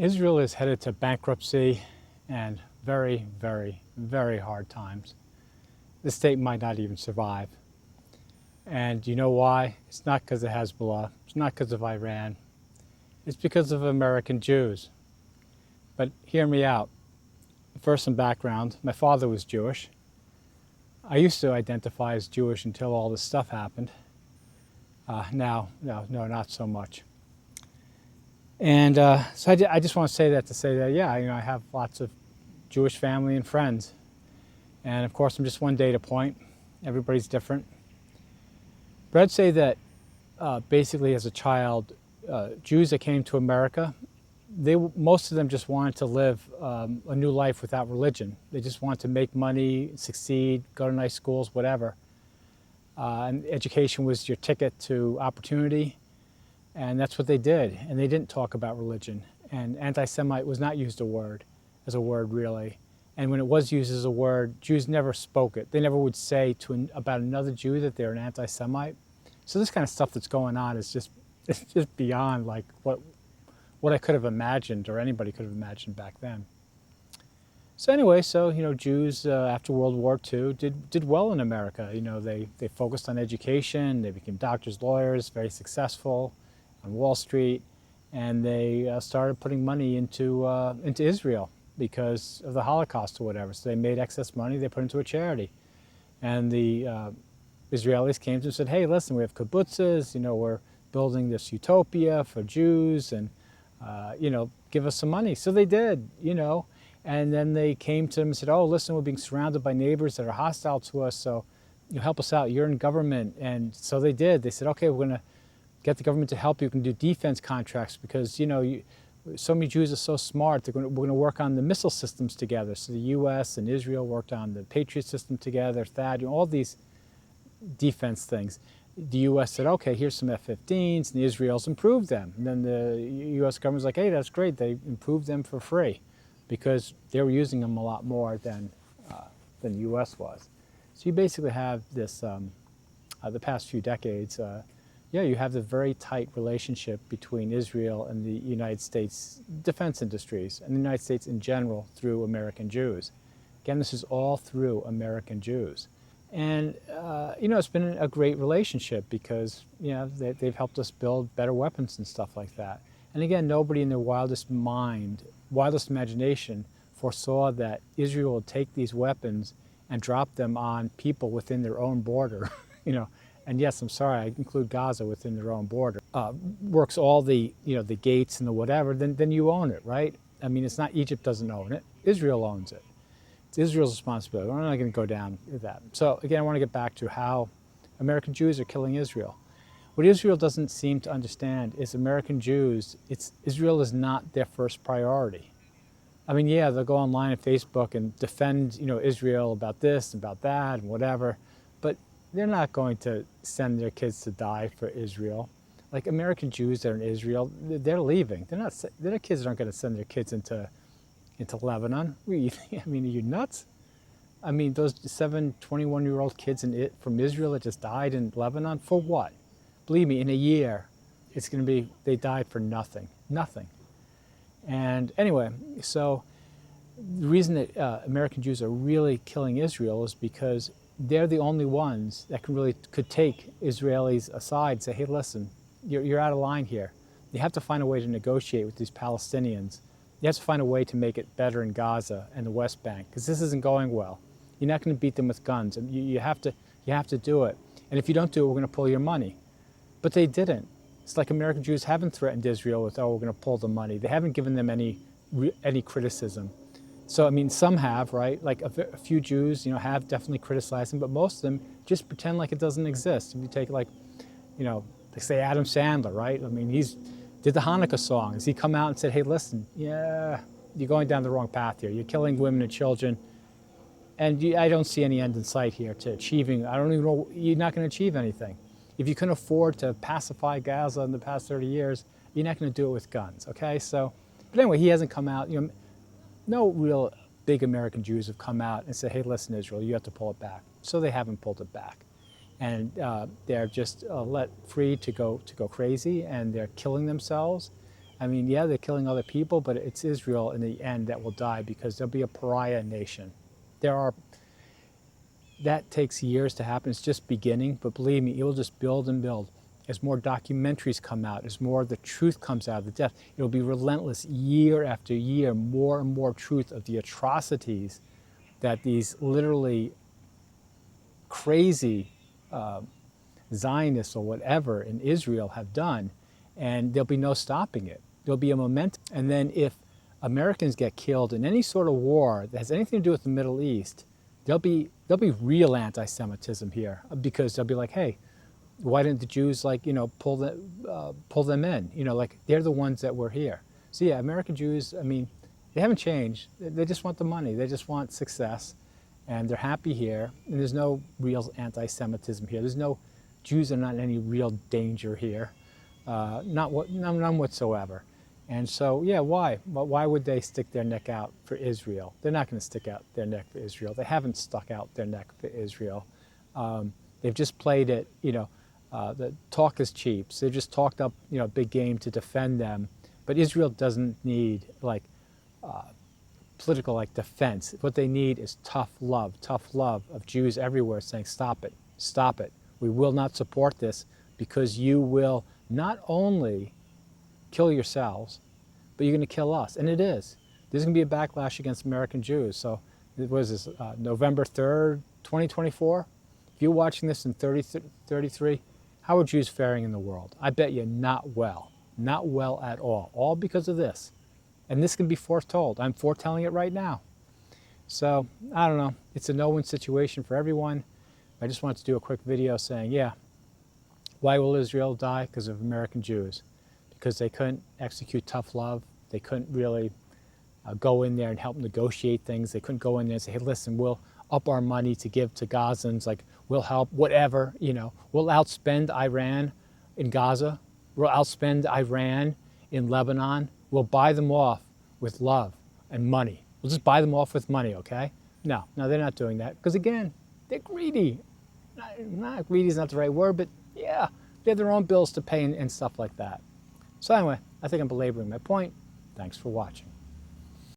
Israel is headed to bankruptcy and very, very, very hard times. The state might not even survive. And you know why? It's not because of Hezbollah. It's not because of Iran. It's because of American Jews. But hear me out. First, some background. My father was Jewish. I used to identify as Jewish until all this stuff happened. Now, no, not so much. And so I just want to say that, yeah, I have lots of Jewish family and friends. And of course, I'm just one data point. Everybody's different. But I'd say that basically as a child, Jews that came to America, most of them just wanted to live a new life without religion. They just wanted to make money, succeed, go to nice schools, whatever. And education was your ticket to opportunity. And that's what they did. And they didn't talk about religion. And anti-Semite was not used as a word really. And when it was used as a word, Jews never spoke it. They never would say about another Jew that they're an anti-Semite. So this kind of stuff that's going on is it's just beyond like what I could have imagined or anybody could have imagined back then. So anyway, Jews after World War II did well in America. They focused on education. They became doctors, lawyers, very successful on Wall Street, and they started putting money into Israel because of the Holocaust or whatever. So they made excess money, they put it into a charity. And the Israelis came to them and said, hey, listen, we have kibbutzes, we're building this utopia for Jews, and, give us some money. So they did, and then they came to them and said, oh, listen, we're being surrounded by neighbors that are hostile to us, so you help us out, you're in government. And so they did. They said, okay, we're going to get the government to help you. We can do defense contracts because, so many Jews are so smart. We're going to work on the missile systems together. So the U.S. and Israel worked on the Patriot system together, THAAD, all these defense things. The U.S. said, okay, here's some F-15s, and the Israelis improved them. And then the U.S. government was like, hey, that's great. They improved them for free because they were using them a lot more than the U.S. was. So you basically have this, the past few decades, you have the very tight relationship between Israel and the United States defense industries and the United States in general through American Jews. Again, this is all through American Jews. And, it's been a great relationship because, they've helped us build better weapons and stuff like that. And again, nobody in their wildest imagination foresaw that Israel would take these weapons and drop them on people within their own border, And yes, I'm sorry, I include Gaza within their own border. Works all the, the gates and the whatever, then you own it, right? I mean, it's not Egypt doesn't own it. Israel owns it. It's Israel's responsibility. We're not going to go down with that. So again, I want to get back to how American Jews are killing Israel. What Israel doesn't seem to understand is American Jews, Israel is not their first priority. I mean, yeah, they'll go online and Facebook and defend, Israel about this, about that, and whatever, but they're not going to send their kids to die for Israel. Like American Jews that are in Israel, they're leaving. Their kids aren't going to send their kids into Lebanon. I mean, are you nuts? I mean, those 7 21-year-old kids from Israel that just died in Lebanon, for what? Believe me, in a year, it's going to be, they died for nothing. Nothing. And anyway, so the reason that American Jews are really killing Israel is because they're the only ones that could take Israelis aside and say, hey, listen, you're out of line here. You have to find a way to negotiate with these Palestinians. You have to find a way to make it better in Gaza and the West Bank because this isn't going well. You're not going to beat them with guns. And you have to do it. And if you don't do it, we're going to pull your money. But they didn't. It's like American Jews haven't threatened Israel with, oh, we're going to pull the money. They haven't given them any criticism. So, I mean, some have, right? Like a few Jews, have definitely criticized them, but most of them just pretend like it doesn't exist. If you take like say Adam Sandler, right? I mean, did the Hanukkah song. Has he come out and said, hey, listen, yeah, you're going down the wrong path here. You're killing women and children. And I don't see any end in sight here to achieving. I don't even know, you're not going to achieve anything. If you can afford to pacify Gaza in the past 30 years, you're not going to do it with guns, okay? So, but anyway, he hasn't come out, no real big American Jews have come out and said, hey, listen, Israel, you have to pull it back. So they haven't pulled it back. And they're just let free to go crazy, and they're killing themselves. I mean, yeah, they're killing other people, but it's Israel in the end that will die because there'll be a pariah nation. That takes years to happen. It's just beginning, but believe me, it will just build and build. As more documentaries come out, as more of the truth comes out of the death, it will be relentless year after year, more and more truth of the atrocities that these literally crazy Zionists or whatever in Israel have done, and there'll be no stopping it. There'll be a momentum. And then if Americans get killed in any sort of war that has anything to do with the Middle East, there'll be real anti-Semitism here, because they'll be like, hey, why didn't the Jews, like, you know, pull them in? You know, like, they're the ones that were here. So yeah, American Jews, I mean, they haven't changed. They just want the money. They just want success, and they're happy here. And there's no real anti-Semitism here. There's no Jews are not in any real danger here, none whatsoever. And so, yeah, why? Why would they stick their neck out for Israel? They're not going to stick out their neck for Israel. They haven't stuck out their neck for Israel. They've just played it, you know, the talk is cheap. So they just talked up, you know, big game to defend them. But Israel doesn't need, like, political, like, defense. What they need is tough love of Jews everywhere saying, stop it, stop it. We will not support this, because you will not only kill yourselves, but you're going to kill us. And it is. There's going to be a backlash against American Jews. So, what is this, November 3rd, 2024? If you're watching this in 33, how are Jews faring in the world? I bet you not well. Not well at all because of this. And this can be foretold. I'm foretelling it right now. So, I don't know. It's a no-win situation for everyone. I just wanted to do a quick video saying, yeah, why will Israel die? Because of American Jews. Because they couldn't execute tough love. They couldn't really go in there and help negotiate things. They couldn't go in there and say, hey, listen, we'll up our money to give to Gazans. Like, we'll help, whatever, you know. We'll outspend Iran in Gaza. We'll outspend Iran in Lebanon. We'll buy them off with love and money. We'll just buy them off with money, okay? No, they're not doing that. Because, again, they're greedy. Not greedy is not the right word, but yeah, they have their own bills to pay and stuff like that. So anyway, I think I'm belaboring my point. Thanks for watching.